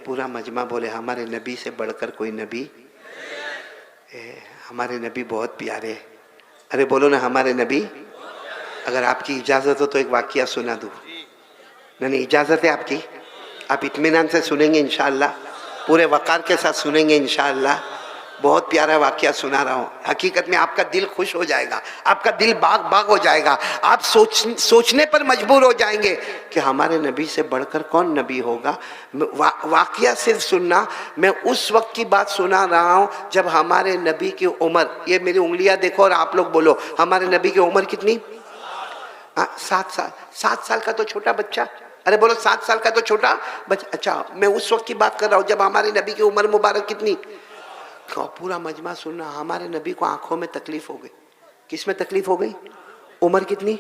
पूरा मजमा बोले हमारे नबी से बढ़कर कोई नबी, हमारे नबी बहुत प्यारे। अरे बोलो ना हमारे नबी। अगर आपकी इजाजत हो तो एक वाकया सुना दूं। नहीं, इजाजत है आपकी? आप इत्मीनान से सुनेंगे इंशाअल्लाह, पूरे वकार के साथ सुनेंगे इंशाअल्लाह। बहुत प्यारा वाकया सुना रहा हूँ। हकीकत में आपका दिल खुश हो जाएगा, आपका दिल बाग बाग हो जाएगा। आप सोचने पर मजबूर हो जाएंगे कि हमारे नबी से बढ़कर कौन नबी होगा। वाकया सिर्फ सुनना। मैं उस वक्त की बात सुना रहा हूँ जब हमारे नबी की उम्र, ये मेरी उंगलियां देखो और आप लोग बोलो हमारे नबी की उम्र कितनी? 7 साल। 7 साल का तो छोटा बच्चा। अरे बोलो 7 साल का तो छोटा बच्चा। अच्छा, मैं उस वक्त की बात कर रहा हूँ जब हमारे नबी की उम्र मुबारक कितनी। पूरा मजमा सुनना। हमारे नबी को आंखों में तकलीफ हो गई। किस में तकलीफ हो गई? उम्र कितनी?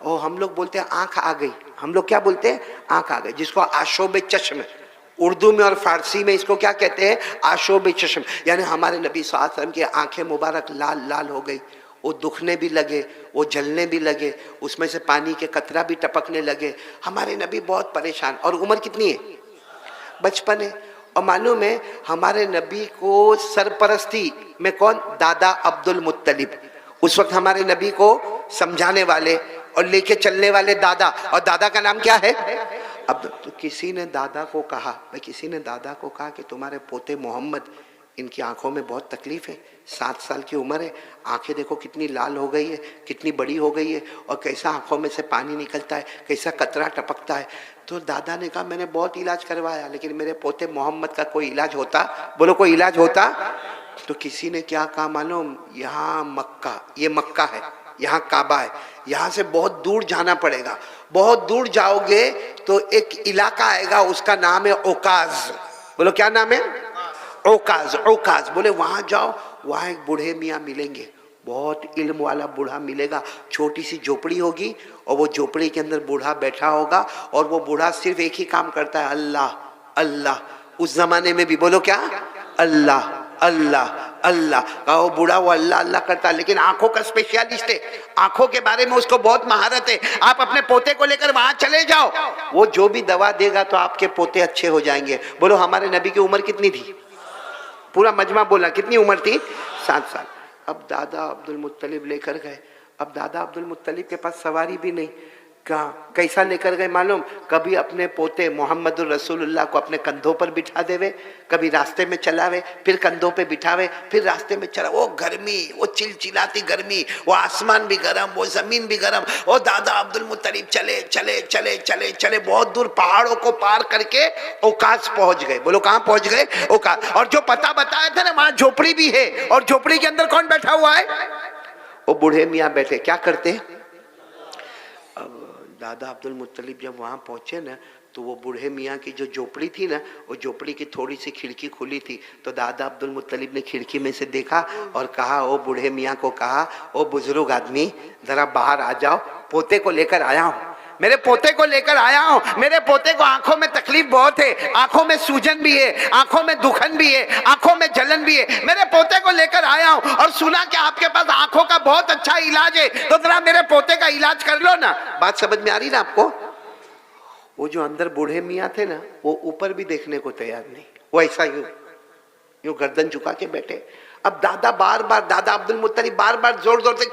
ओ, हम लोग बोलते हैं आंख आ गई। हम लोग क्या बोलते हैं? आंख आ गई, जिसको आशोब चश्म, उर्दू में और फारसी में इसको क्या कहते हैं? आशोब चश्म। यानी हमारे नबी सल्लल्लाहु अलैहि वसल्लम की आंखें मुबारक लाल लाल हो गई। वो दुखने भी लगे, वो जलने भी लगे, उसमें से पानी के कतरा भी टपकने लगे। हमारे नबी बहुत परेशान। और उम्र कितनी है? बचपन है। और मालूम है हमारे नबी को सरपरस्ती में कौन? दादा अब्दुल मुत्तलिब। उस वक्त हमारे नबी को समझाने वाले और लेके चलने वाले दादा, और दादा का नाम क्या है? अब तो किसी ने दादा को कहा, भाई किसी ने दादा को कहा कि तुम्हारे पोते मोहम्मद, इनकी आंखों में बहुत तकलीफ है, 7 साल की उम्र है, आंखें देखो कितनी लाल हो गई है, कितनी बड़ी हो गई है, और कैसा आंखों में से पानी निकलता है, कैसा कतरा टपकता है। तो दादा ने कहा मैंने बहुत इलाज करवाया, लेकिन मेरे पोते मोहम्मद का कोई इलाज होता? बोलो कोई इलाज होता? तो किसी ने क्या कहा मालूम? यहाँ मक्का, ये मक्का है, यहाँ काबा है, यहाँ से बहुत दूर जाना पड़ेगा। बहुत दूर जाओगे तो एक इलाका आएगा, उसका नाम है ओकाज। बोलो क्या नाम है? ओकाज। ओकाज बोले वहां जाओ, वहां एक बूढ़े मियाँ मिलेंगे, बहुत इल्म वाला बूढ़ा मिलेगा। छोटी सी झोपड़ी होगी और वो झोपड़ी के अंदर बूढ़ा बैठा होगा, और वो बूढ़ा सिर्फ एक ही काम करता है, अल्लाह अल्लाह। उस जमाने में भी बोलो क्या? अल्लाह अल्लाह अल्लाह। वो बूढ़ा वो अल्लाह अल्लाह करता है, लेकिन आंखों का स्पेशलिस्ट है, आंखों के बारे में उसको बहुत महारत है। आप अपने पोते को लेकर वहां चले जाओ, वो जो भी दवा देगा तो आपके पोते अच्छे हो जाएंगे। बोलो हमारे नबी की उम्र कितनी थी? पूरा मजमा बोला कितनी उम्र थी? 7 साल। अब दादा अब्दुल मुत्तलिब लेकर गए। अब दादा अब्दुल मुत्तलिब के पास सवारी भी नहीं। कहाँ कैसा लेकर गए मालूम? कभी अपने पोते मोहम्मदुर रसूलुल्लाह को अपने कंधों पर बिठा देवे, कभी रास्ते में चलावे, फिर कंधों पे बिठावे, फिर रास्ते में चला। वो गर्मी, वो चिलचिलाती गर्मी, वो आसमान भी गर्म, वो जमीन भी गर्म। वो दादा अब्दुल मुत्तलिब चले चले चले चले चले बहुत दूर, पहाड़ों को पार करके ओकाज पहुंच गए। बोलो कहाँ पहुंच गए? ओकाज। और जो पता बताया था ना, वहां झोपड़ी भी है, और झोपड़ी के अंदर कौन बैठा हुआ है? वो बूढ़े मियाँ बैठे। क्या करते? दादा अब्दुल मुत्तलिब जब वहाँ पहुँचे ना, तो वो बूढ़े मियाँ की जो झोपड़ी थी ना, वो झोपड़ी की थोड़ी सी खिड़की खुली थी। तो दादा अब्दुल मुत्तलिब ने खिड़की में से देखा और कहा, ओ बूढ़े मियाँ को कहा, ओ बुजुर्ग आदमी जरा बाहर आ जाओ, पोते को लेकर आया हूँ, मेरे पोते को लेकर आया हूँ। मेरे पोते को आंखों में तकलीफ बहुत है, आंखों में सूजन भी है, आंखों में दुखन भी है, आंखों में जलन भी है। मेरे पोते को लेकर आया हूँ और सुना कि आपके पास आंखों का बहुत अच्छा इलाज है, तो जरा मेरे पोते का इलाज कर लो ना। बात समझ में आ रही ना आपको? वो जो अंदर बूढ़े मियाँ थे ना, वो ऊपर भी देखने को तैयार नहीं, वो ऐसा यूं गर्दन झुका के बैठे। अब दादा बार बार, दादा अब्दुल मुत्तलिब बार बार जोर जोर से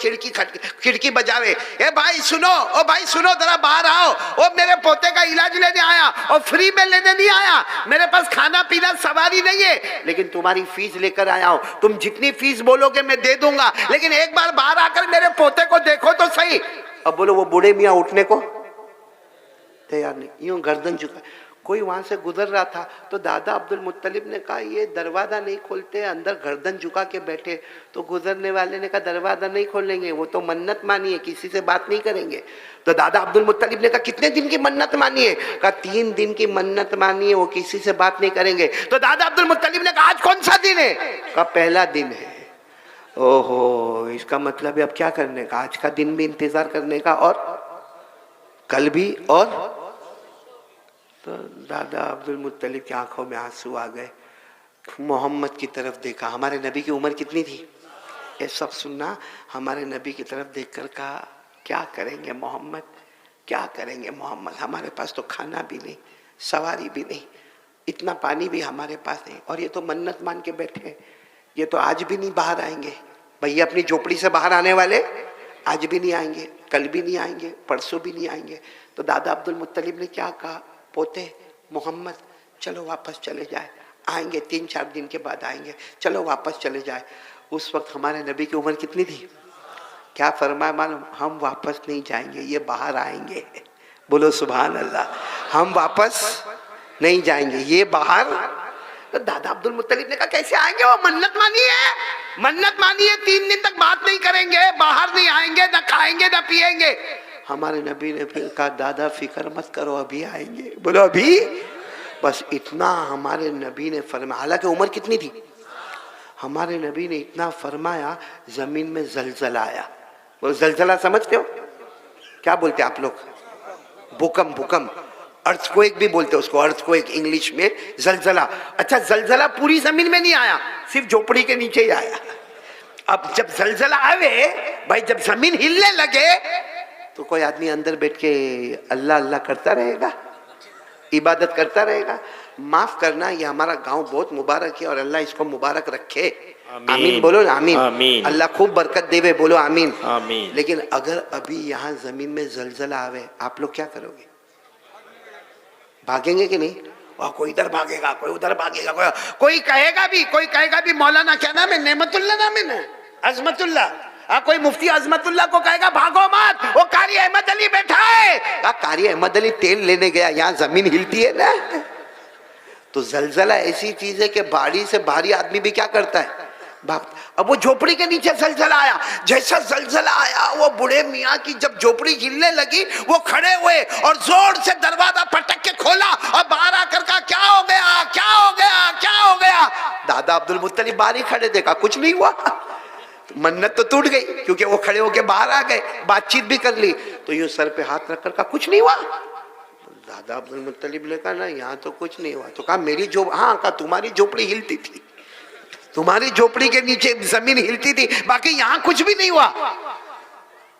खिड़की बजावे, ए भाई सुनो, ओ भाई सुनो, जरा बाहर आओ, ओ मेरे पोते का इलाज लेने आया, और फ्री में लेने नहीं आया, मेरे पास खाना पीना सवारी नहीं है, लेकिन तुम्हारी फीस लेकर आया हूं। तुम जितनी फीस बोलोगे मैं दे दूंगा, लेकिन एक बार बाहर आकर मेरे पोते को देखो तो सही। अब बोलो वो बूढ़े मियाँ उठने को तैयार नहीं, यूं गर्दन झुका। कोई वहां से गुजर रहा था, तो दादा अब्दुल मुत्तलिब ने कहा ये दरवाजा नहीं खोलते, अंदर गर्दन झुका के बैठे। तो गुजरने वाले ने कहा दरवाजा नहीं खोलेंगे, वो तो मन्नत मानी है, किसी से बात नहीं करेंगे। तो दादा अब्दुल मुत्तलिब ने कहा कितने दिन की मन्नत मानी है? कहा 3 दिन की मन्नत मानी है, वो किसी से बात नहीं करेंगे। तो दादा अब्दुल मुत्तलिब ने कहा आज कौन सा दिन है? कहा पहला दिन है। ओहो, इसका मतलब है अब क्या करने का? आज का दिन भी इंतजार करने का, और कल भी, और तो दादा अब्दुल मुत्तलिब की आंखों में आंसू आ गए। मोहम्मद की तरफ देखा। हमारे नबी की उम्र कितनी थी? ये सब सुनना। हमारे नबी की तरफ देखकर कहा क्या करेंगे मोहम्मद, क्या करेंगे मोहम्मद, हमारे पास तो खाना भी नहीं, सवारी भी नहीं, इतना पानी भी हमारे पास नहीं, और ये तो मन्नत मान के बैठे हैं, ये तो आज भी नहीं बाहर आएंगे। भैया अपनी झोपड़ी से बाहर आने वाले आज भी नहीं आएंगे, कल भी नहीं आएंगे, परसों भी नहीं आएंगे। तो दादा अब्दुल मुत्तलिब ने क्या कहा, पोते मोहम्मद चलो वापस चले जाए, आएंगे 3-4 दिन के बाद आएंगे, चलो वापस चले जाए। उस वक्त हमारे नबी की उम्र कितनी थी? क्या फरमाया मालूम? हम वापस नहीं जाएंगे, ये बाहर आएंगे। बोलो सुभान अल्लाह। हम वापस नहीं जाएंगे, ये बाहर। तो दादा अब्दुल मुत्तलिब ने कहा कैसे आएंगे, वो मन्नत मानी है, मन्नत मानी है, 3 दिन तक बात नहीं करेंगे, बाहर नहीं आएंगे, ना खाएंगे ना पिएंगे। हमारे नबी ने फिर कहा दादा फिक्र मत करो, अभी आएंगे। बोलो अभी। बस इतना हमारे नबी ने फरमाया। हालांकि उम्र कितनी थी? हमारे नबी ने इतना फरमाया, जमीन में जलजला आया। बोलो जलजला समझते हो? क्या बोलते आप लोग? भूकंप। भूकंप, अर्थक्वेक भी बोलते हैं उसको, अर्थक्वेक इंग्लिश में जलजला। अच्छा, जलजला पूरी जमीन में नहीं आया, सिर्फ झोपड़ी के नीचे ही आया। अब जब जलजला आवे भाई, जब जमीन हिलने लगे तो कोई आदमी अंदर बैठ के अल्लाह अल्लाह करता रहेगा, इबादत करता रहेगा? माफ करना, ये हमारा गांव बहुत मुबारक है और अल्लाह इसको मुबारक रखे। आमीन बोलो ना, आमीन, आमीन। अल्लाह खूब बरकत देवे, बोलो आमीन, आमीन। लेकिन अगर अभी यहाँ जमीन में जलजला आवे, आप लोग क्या करोगे? भागेंगे कि नहीं? कोई इधर भागेगा, कोई उधर भागेगा, कोई कहेगा भी मौलाना क्या नाम है, नेमतुल्ला नाम है ना, अजमतुल्ला। कोई मुफ्ती अजमतुल्ला को कहेगा भागो मत, वो कारी अहमद अली बैठा है। कारी अहमद अली तेल लेने गया, यहाँ जमीन हिलती है ना। तो जलजला ऐसी चीज है कि भारी से भारी आदमी भी क्या करता है, भागता। अब वो झोपड़ी के नीचे जलजला आया, जैसा जलजला आया वो बूढ़े मियाँ की जब झोपड़ी हिलने लगी, वो खड़े हुए और जोर से दरवाजा पटक के खोला और बाहर आकर कहा क्या हो गया, क्या हो गया, क्या हो गया? दादा अब्दुल मुत्तलिब बाहर ही खड़े, देखा कुछ नहीं हुआ। मन्नत तो टूट गई क्योंकि वो खड़े होके बाहर आ गए, बातचीत भी कर ली। तो यूं सर पे हाथ रखकर कहा कुछ नहीं हुआ। दादा अब्दुल मुत्तलिब ने कहा ना यहाँ तो कुछ नहीं हुआ। तो कहा मेरी हाँ, कहा तुम्हारी झोपड़ी हिलती थी, तुम्हारी झोपड़ी के नीचे जमीन हिलती थी, बाकी यहाँ कुछ भी नहीं हुआ।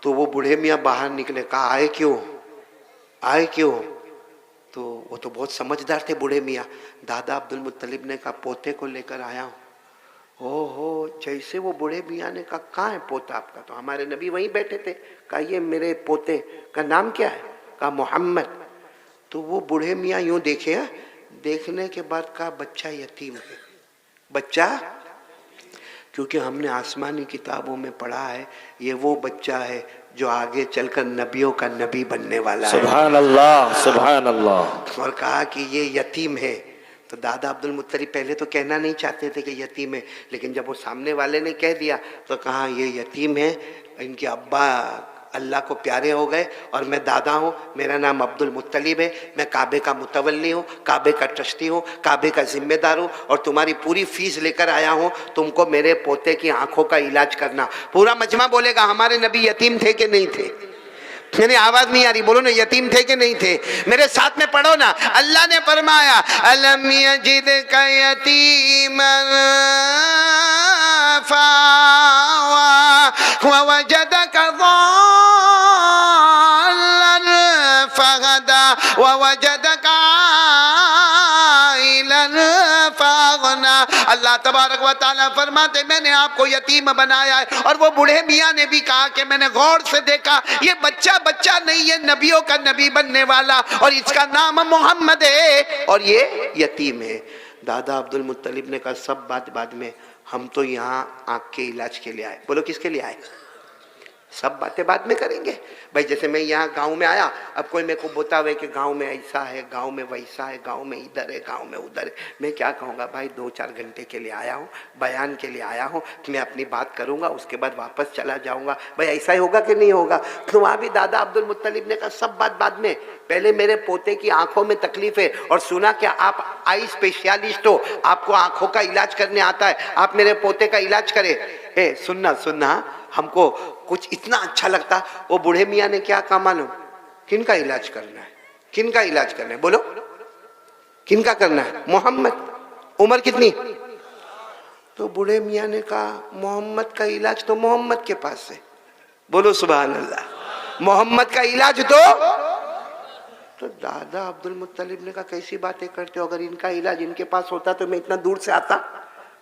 तो वो बूढ़े मियाँ बाहर निकले, कहा आए क्यों, आए क्यों? तो वो तो बहुत समझदार थे बूढ़े मियाँ। दादा अब्दुल मुत्तलिब ने कहा पोते को लेकर आया हूँ। ओहो, जैसे वो बूढ़े मियाँ ने कहा कहाँ है पोता आपका? तो हमारे नबी वहीं बैठे थे। कहा ये मेरे पोते का नाम क्या है? कहा मोहम्मद। तो वो बूढ़े मियाँ यूं देखे, देखने के बाद कहा बच्चा यतीम है। बच्चा, क्योंकि हमने आसमानी किताबों में पढ़ा है ये वो बच्चा है जो आगे चलकर नबियों का नबी बनने वाला है। सुभान अल्लाह, सुभान अल्लाह। और कहा कि ये यतीम है। तो दादा अब्दुल मुत्तलिब पहले तो कहना नहीं चाहते थे कि यतीम है, लेकिन जब वो सामने वाले ने कह दिया तो कहा ये यतीम है, इनके अब्बा अल्लाह को प्यारे हो गए और मैं दादा हूँ, मेरा नाम अब्दुल मुत्तलिब है, मैं काबे का मुतवल्ली हूँ, काबे का ट्रस्टी हूँ, काबे का जिम्मेदार हूँ और तुम्हारी पूरी फीस लेकर आया हूँ, तुमको मेरे पोते की आंखों का इलाज करना। पूरा मजमा बोलेगा हमारे नबी यतीम थे कि नहीं थे? यानी आवाज नहीं आ रही, बोलो ना यतीम थे कि नहीं थे? मेरे साथ में पढ़ो ना। अल्लाह ने फरमाया अलम यजिदका यतीमन फावा ववजदका ज़ाल्लन फगदा ववजदका आइलन फगना। अल्लाह तबारक व तआला फरमाते मैंने आपको यतीम बनाया है। और वो बूढ़े मियाँ ने भी कहा कि मैंने गौर से देखा ये बच्चा बच्चा नहीं, ये नबियों का नबी बनने वाला और इसका नाम मोहम्मद है और ये यतीम है। दादा अब्दुल मुत्तलिब ने कहा सब बात बाद में, हम तो यहाँ आँख के इलाज के लिए आए। बोलो किसके लिए आए? सब बातें बाद में करेंगे भाई। जैसे मैं यहाँ गांव में आया, अब कोई मेरे को बतावे कि गांव में ऐसा है, गांव में वैसा है, गांव में इधर है, गांव में उधर है, मैं क्या कहूँगा भाई 2-4 घंटे के लिए आया हूँ, बयान के लिए आया हूँ, मैं अपनी बात करूँगा उसके बाद वापस चला जाऊँगा। भाई ऐसा ही होगा कि नहीं होगा? तो वहाँ भी दादा अब्दुल मुत्तलिब ने कहा सब बात बाद में, पहले मेरे पोते की आंखों में तकलीफ है और सुना क्या आप आई स्पेशलिस्ट हो, आपको आंखों का इलाज करने आता है, आप मेरे पोते का इलाज करें। सुनना सुनना, हमको कुछ इतना अच्छा लगता। वो बूढ़े मियाँ ने क्या कहा मालूम? किनका इलाज करना है, किनका इलाज करना है? बोलो किनका करना है? मोहम्मद। उम्र कितनी? तो बूढ़े मियाँ ने कहा मोहम्मद का इलाज तो मोहम्मद के पास है। बोलो सुभान अल्लाह। मोहम्मद का इलाज तो दादा अब्दुल मुत्तलिब ने कहा कैसी बातें करते हो, अगर इनका इलाज इनके पास होता तो मैं इतना दूर से आता,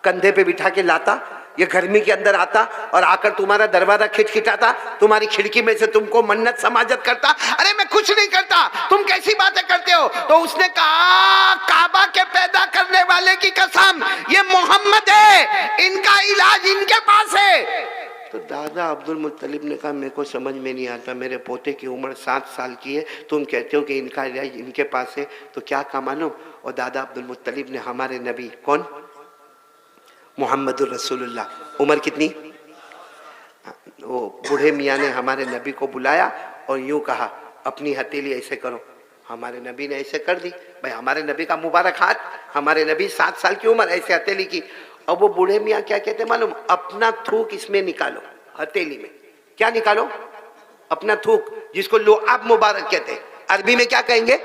कंधे पे बिठा के लाता, ये गर्मी के अंदर आता और आकर तुम्हारा दरवाजा खिटखिटाता, तुम्हारी खिड़की में से तुमको मन्नत समाजत करता। अरे मैं कुछ नहीं करता, तुम कैसी बातें करते हो। तो उसने कहा काबा के पैदा करने वाले की कसम, ये मोहम्मद है, इनका इलाज इनके पास है। तो दादा अब्दुल मुत्तलिब ने कहा मेरे को समझ में नहीं आता, मेरे पोते की उम्र 7 साल की है, तुम कहते हो कि इनका इलाज इनके पास है, तो क्या का मालूम। और दादा अब्दुल मुत्तलिब ने हमारे नबी कौन, मोहम्मदुर रसूलुल्लाह, उम्र कितनी, वो बूढ़े मियाँ ने हमारे नबी को बुलाया और यूं कहा अपनी हथेली ऐसे करो। हमारे नबी ने ऐसे कर दी। भाई हमारे नबी का मुबारक हाथ, हमारे नबी 7 साल की उम्र, ऐसे हथेली की। और वो बूढ़े मियाँ क्या कहते मालूम, अपना थूक इसमें निकालो, हथेली में। क्या निकालो, अपना थूक, जिसको लोआब मुबारक कहते हैं। अरबी में क्या कहेंगे,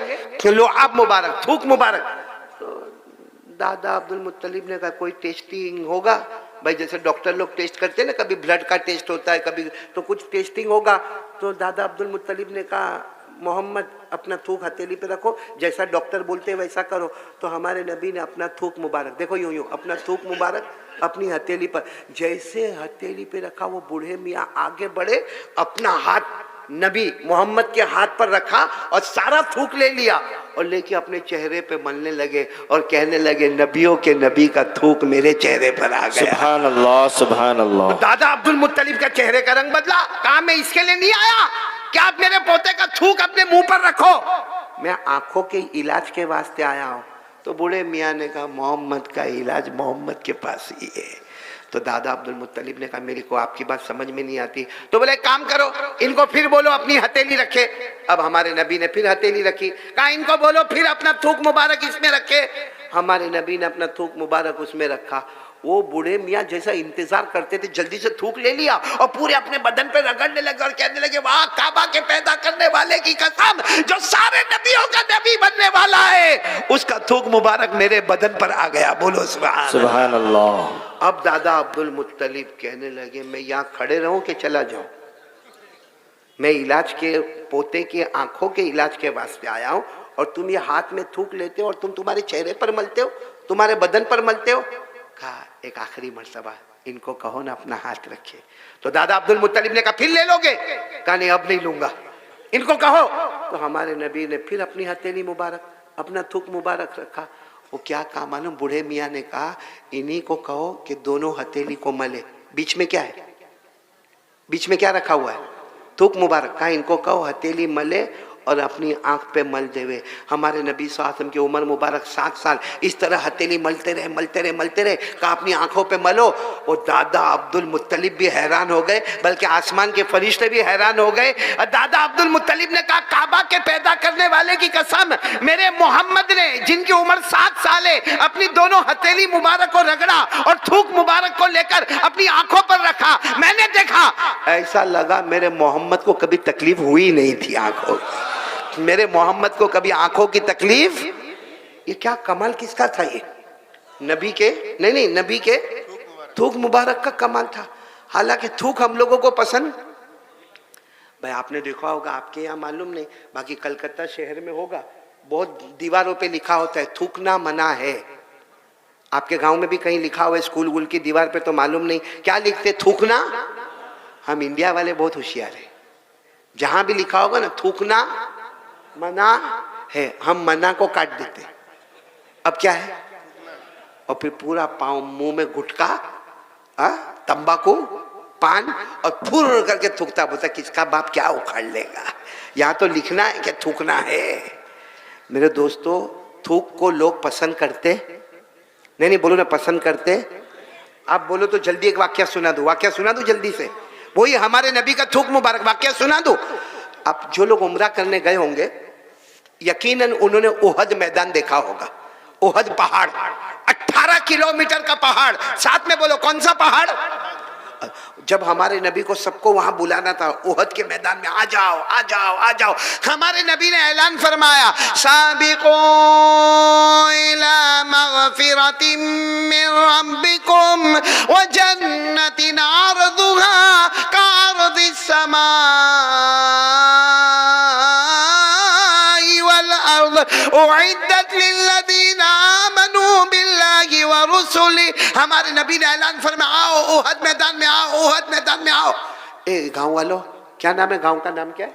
लोआब मुबारक, थूक मुबारक। तो दादा अब्दुल मुत्तलिब ने कहा कोई टेस्टिंग होगा भाई, जैसे डॉक्टर लोग टेस्ट करते हैं ना, कभी ब्लड का टेस्ट होता है, कभी तो कुछ टेस्टिंग होगा। तो दादा अब्दुल मुत्तलिब ने कहा मोहम्मद अपना थूक हथेली पे रखो, जैसा डॉक्टर बोलते हैं वैसा करो। तो हमारे नबी ने अपना थूक मुबारक, देखो यूं यूं अपना थूक मुबारक अपनी हथेली पर, जैसे हथेली पे रखा वो बूढ़े मियाँ आगे बढ़े, अपना हाथ नबी मोहम्मद के हाथ पर रखा और सारा थूक ले लिया और लेके अपने चेहरे पे मलने लगे और कहने लगे नबियों के नबी का थूक मेरे चेहरे पर आ गया। सुभान अल्लाह, सुभान अल्लाह। तो दादा अब्दुल मुत्तलिब का चेहरे का रंग बदला। कहा मैं इसके लिए नहीं आया क्या आप मेरे पोते का थूक अपने मुंह पर रखो, मैं आंखों के इलाज के वास्ते आया हूं। तो बूढ़े मियाँ ने कहा मोहम्मद का इलाज मोहम्मद के पास ही है। तो दादा अब्दुल मुत्तलिब ने कहा मेरे को आपकी बात समझ में नहीं आती। तो बोले काम करो, इनको फिर बोलो अपनी हथेली रखे। अब हमारे नबी ने फिर हथेली रखी। कहा इनको बोलो फिर अपना थूक मुबारक इसमें रखे। हमारे नबी ने अपना थूक मुबारक उसमें रखा। वो बूढ़े मियाँ जैसा इंतजार करते थे जल्दी से थूक ले लिया और पूरे अपने बदन पे रगड़ने लगे और कहने लगे वाह काबा के पैदा करने वाले की कसम, जो सारे नबियों का नबी बनने वाला है, उसका थूक मुबारक मेरे बदन पर आ गया। बोलो सुभान अल्लाह। अब दादा अब्दुल मुत्तलिब कहने लगे मैं यहाँ खड़े रहूं कि चला जाऊं, मैं इलाज के पोते के आंखों के इलाज के वास्ते आया हूं और तुम ये हाथ में थूक लेते हो और तुम तुम्हारे चेहरे पर मलते हो, तुम्हारे बदन पर मलते हो। कहा एक आखिरी मर्तबा इनको कहो ना अपना हाथ रखे। तो दादा अब्दुल मुत्तलिब ने कहा फिर ले लोगे। कहा नहीं अब नहीं लूंगा, इनको कहो। तो हमारे नबी ने फिर अपनी हथेली मुबारक अपना थूक मुबारक रखा। वो क्या कहा मालूम, बूढ़े मियाँ ने कहा इन्हीं को कहो कि दोनों हथेली को मले। बीच में क्या है, बीच में क्या रखा हुआ है, थूक मुबारक। कहा इनको कहो हथेली मले और अपनी आंख पे मल देवे। हमारे नबी सल्लल्लाहु अलैहि वसल्लम की उम्र मुबारक 7 साल, इस तरह हथेली मलते रहे मलते रहे मलते रहे। कहा अपनी आंखों पे मलो। और दादा अब्दुल मुत्तलिब भी हैरान हो गए, बल्कि आसमान के फरिश्ते भी हैरान हो गए। दादा अब्दुल मुत्तलिब ने कहा काबा के पैदा करने वाले की कसम, मेरे मोहम्मद ने जिनकी उम्र 7 साल है अपनी दोनों हथेली मुबारक को रगड़ा और थूक मुबारक को लेकर अपनी आंखों पर रखा। मैंने देखा ऐसा लगा मेरे मोहम्मद को कभी तकलीफ हुई नहीं थी आंखों, मेरे मोहम्मद को कभी आंखों की तकलीफ। ये क्या कमाल किसका था, ये नबी के नहीं नबी के थूक मुबारक का कमाल था। हालांकि थूक हम लोगों को पसंद, भाई आपने देखा होगा, आपके यहाँ मालूम नहीं, बाकी कलकत्ता शहर में होगा, बहुत दीवारों पे लिखा होता है थूकना मना है। आपके गांव में भी कहीं लिखा हुआ है स्कूल वूल की दीवार पे, तो मालूम नहीं क्या लिखते, थूकना। हम इंडिया वाले बहुत होशियार है, जहां भी लिखा होगा ना थूकना मना है, हम मना को काट देते। अब क्या है, और फिर पूरा पाँव मुंह में गुटका, तंबाकू, पान और फुर करके थूकता बोलता किसका बाप क्या उखाड़ लेगा। यहाँ तो लिखना है कि थूकना है। मेरे दोस्तों थूक को लोग पसंद करते नहीं बोलो ना, पसंद करते। आप बोलो तो जल्दी एक वाक्य सुना दो, वाक्य सुना दो जल्दी से, वही हमारे नबी का थूक मुबारक वाक्य सुना दो। आप जो लोग उम्रा करने गए होंगे यकीनन उन्होंने ओहद मैदान देखा होगा। ओहद पहाड़ 18 किलोमीटर का पहाड़, साथ में बोलो कौन सा पहाड़। जब हमारे नबी को सबको वहां बुलाना था ओहद के मैदान में, आ जाओ आ जाओ आ जाओ, हमारे नबी ने ऐलान फरमाया साबिकू इला मगफिरतिम मिन रब्बिकुम व जन्नतिन अर्दुहा कअर्दिस समाई वल उइद्दत लिल्लज़ीना आमनू बिल्लाहि व रुसुली। हमारे नबी ने ऐलान फरमाया, आओ ओहद मैदान में आओ, ओहद मैदान में आओ। ए गांव वालों, क्या नाम है गांव का? नाम क्या है?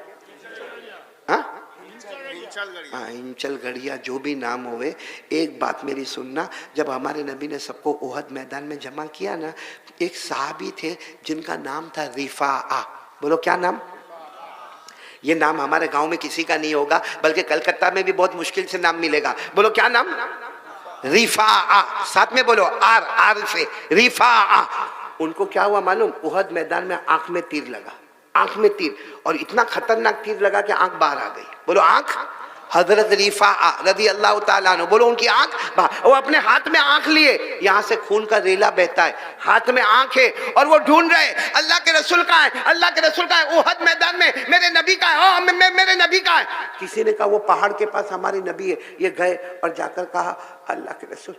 हाँ, इंचल गढ़िया, जो भी नाम होवे, एक बात मेरी सुनना। जब हमारे नबी ने सबको ओहद मैदान में जमा किया ना, एक सहाबी थे जिनका नाम था रिफा। बोलो क्या नाम? ये नाम हमारे गांव में किसी का नहीं होगा, बल्कि कलकत्ता में भी बहुत मुश्किल से नाम मिलेगा। बोलो क्या नाम? रिफा। साथ में बोलो, आर, आर से रिफा। उनको क्या हुआ मालूम? ओहद मैदान में आंख में तीर लगा, आंख में तीर, और इतना खतरनाक तीर लगा कि आंख बाहर आ गई। बोलो आंख। हजरत रिफा रदी अल्लाह ताला अन्हु, बोलो उनकी आंख बाहर। वो अपने हाथ में आंख लिए, यहाँ से खून का रेला बहता है, हाथ में आंख है, और वो ढूंढ रहे अल्लाह के रसूल का है, अल्लाह के रसूल का है। ओहद मैदान में मेरे नबी का है, मेरे नबी का है। किसी ने कहा वो पहाड़ के पास हमारे नबी है। ये गए और जाकर कहा, अल्लाह के रसूल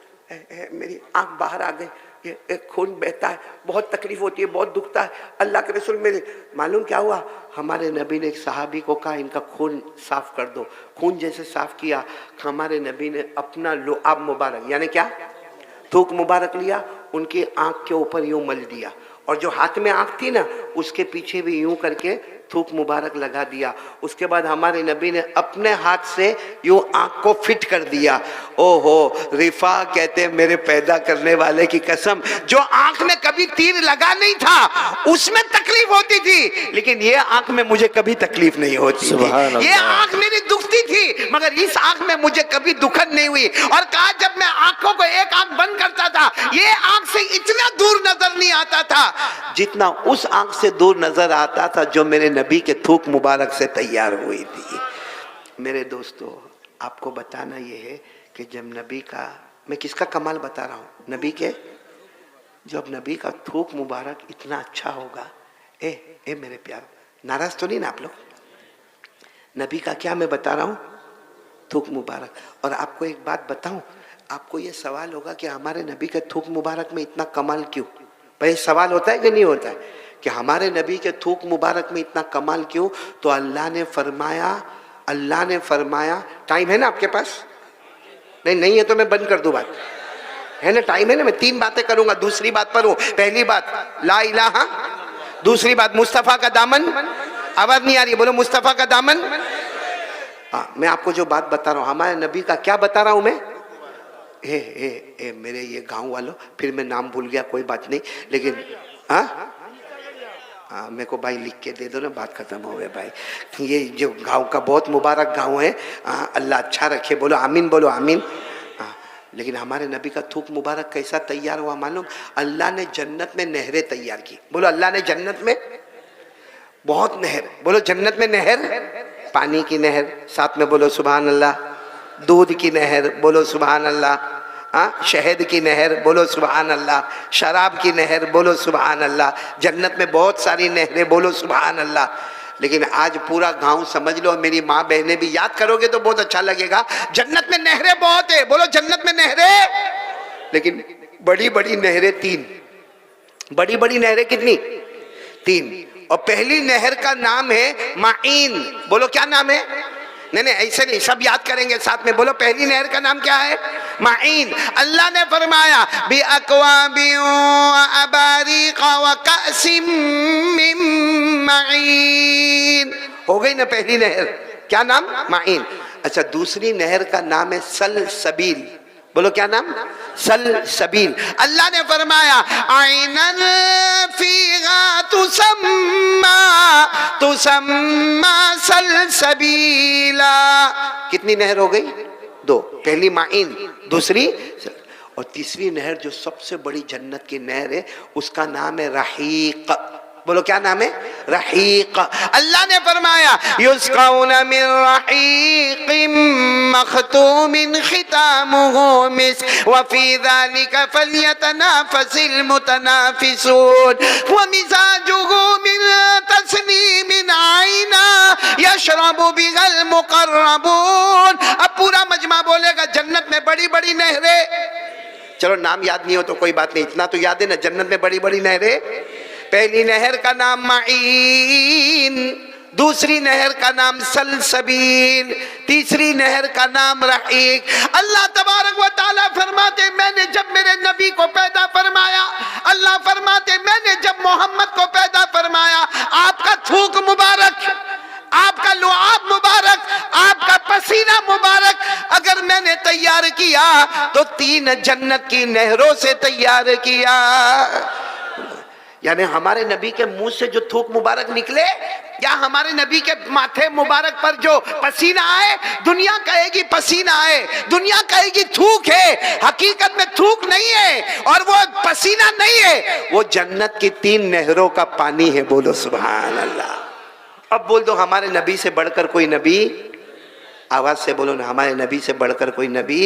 मेरी आंख बाहर आ गई, ये एक खून बहता है, बहुत तकलीफ होती है, बहुत दुखता है। अल्लाह के रसूल मेरे, मालूम क्या हुआ? हमारे नबी ने एक सहाबी को कहा इनका खून साफ कर दो। खून जैसे साफ किया, हमारे नबी ने अपना लुआब मुबारक, यानी क्या, थूक मुबारक लिया, उनकी आंख के ऊपर यूं मल दिया, और जो हाथ में आंख थी ना उसके पीछे भी यूं करके थूक मुबारक लगा दिया। उसके बाद हमारे नबी ने अपने हाथ से यूं आंख को फिट कर दिया। ओहो, रिफा कहते मेरे पैदा करने वाले की कसम, जो आंख में कभी तीर लगा नहीं था उसमें तकलीफ होती थी, लेकिन ये आंख में मुझे कभी तकलीफ नहीं होती थी। ये आंख मेरी दुखती थी, मगर इस आंख में मुझे कभी दुखद नहीं हुई। और कहा जब मैं आंखों को एक आंख बंद करता था, ये आंख से इतना दूर नजर नहीं आता था जितना उस आंख से दूर नजर आता था जो मेरे नबी के थूक मुबारक से तैयार हुई थी। मेरे दोस्तों, आपको बताना यह है कि जब नबी का, मैं किसका कमाल बता रहा हूँ? नबी के, जब नबी का थूक मुबारक इतना अच्छा होगा। ए मेरे प्यार, नाराज तो नहीं ना आप लोग? नबी का क्या मैं बता रहा हूँ? थूक मुबारक। और आपको एक बात बताऊं, आपको ये सवाल होगा कि हमारे नबी के थूक मुबारक में इतना कमाल क्यों? भाई सवाल होता है कि नहीं होता है कि हमारे नबी के थूक मुबारक में इतना कमाल क्यों? तो अल्लाह ने फरमाया, टाइम है ना आपके पास? नहीं है तो मैं बंद कर दूं बात, है ना? टाइम है ना? मैं 3 बातें करूंगा, दूसरी बात पर हूं। पहली बात ला इलाहा, दूसरी बात मुस्तफा का दामन। आवाज नहीं आ रही, बोलो मुस्तफा का दामन। हाँ, मैं आपको जो बात बता रहा हूँ, हमारे नबी का क्या बता रहा हूं मैं? मेरे ये गांव वालों, फिर मैं नाम भूल गया, कोई बात नहीं, लेकिन हाँ, मेरे को भाई लिख के दे दो ना, बात खत्म हो गई भाई। ये जो गांव का बहुत मुबारक गांव है, अल्लाह अच्छा रखे, बोलो आमीन, बोलो आमीन। लेकिन हमारे नबी का थूक मुबारक कैसा तैयार हुआ मालूम? अल्लाह ने जन्नत में नहरें तैयार की। बोलो अल्लाह ने जन्नत में बहुत नहर, बोलो जन्नत में नहर, पानी की नहर, साथ में बोलो सुभान अल्लाह, दूध की नहर, बोलो सुभान अल्लाह, शहद की नहर, बोलो सुभान अल्लाह, शराब की नहर, बोलो सुभान अल्लाह। जन्नत में बहुत सारी नहरें, बोलो सुभान अल्लाह। लेकिन आज पूरा गांव समझ लो, मेरी माँ बहनें भी याद करोगे तो बहुत अच्छा लगेगा, जन्नत में नहरें बहुत है, बोलो जन्नत में नहरें। लेकिन बड़ी बड़ी नहरें 3, बड़ी बड़ी नहरें कितनी? 3। और पहली नहर का नाम है माइन। बोलो क्या नाम है? नहीं ऐसे नहीं, सब याद करेंगे साथ में, बोलो पहली नहर का नाम क्या है? माइन। अल्लाह ने फरमाया बि अक्वाबि व अबारिक़ व कअसिम मिन माइन। हो गई ना पहली नहर, क्या नाम? माइन। अच्छा, दूसरी नहर का नाम है सलसबील। बोलो क्या नाम? सलसबील। अल्लाह ने फरमाया आइनन फीहा तुसम्मा सलसबीला। कितनी नहर हो गई? 2। पहली माइन, दूसरी, और तीसरी नहर जो सबसे बड़ी जन्नत की नहर है उसका नाम है रहीक। बोलो क्या नाम है? रहीक। अल्लाह ने फरमाया युस्क़ौना मिन रहीक़िम मख़तूमिन ख़ितामुहु मिस्क व फ़ी ज़ालिका फ़ल्यतनाफ़सिल मुतनाफ़िसून व मिज़ाजुहु मिन तस्नीमिन आइना यशरबु बिहल मुक़र्रबून। अब पूरा मजमा बोलेगा जन्नत में बड़ी बड़ी नहरें। चलो नाम याद नहीं हो तो कोई बात नहीं, इतना तो याद है ना, जन्नत में बड़ी बड़ी नहरें। पहली नहर का नाम माइन, दूसरी नहर का नाम सलसबील, तीसरी नहर का नाम रहीक। अल्लाह तबारक व तआला फरमाते मैंने जब मेरे नबी को पैदा फरमाया, अल्लाह फरमाते मैंने जब मोहम्मद को पैदा फरमाया, आपका थूक मुबारक, आपका लुआब मुबारक, आपका पसीना मुबारक अगर मैंने तैयार किया तो 3 जन्नत की नहरों से तैयार किया। यानी हमारे नबी के मुंह से जो थूक मुबारक निकले या हमारे नबी के माथे मुबारक पर जो पसीना आए, दुनिया कहेगी पसीना आए, दुनिया कहेगी थूक है, हकीकत में थूक नहीं है और वो पसीना नहीं है, वो जन्नत की 3 नहरों का पानी है। बोलो सुभान अल्लाह। अब बोल दो हमारे नबी से बढ़कर कोई नबी, आवाज से बोलो ना, हमारे नबी से बढ़कर कोई नबी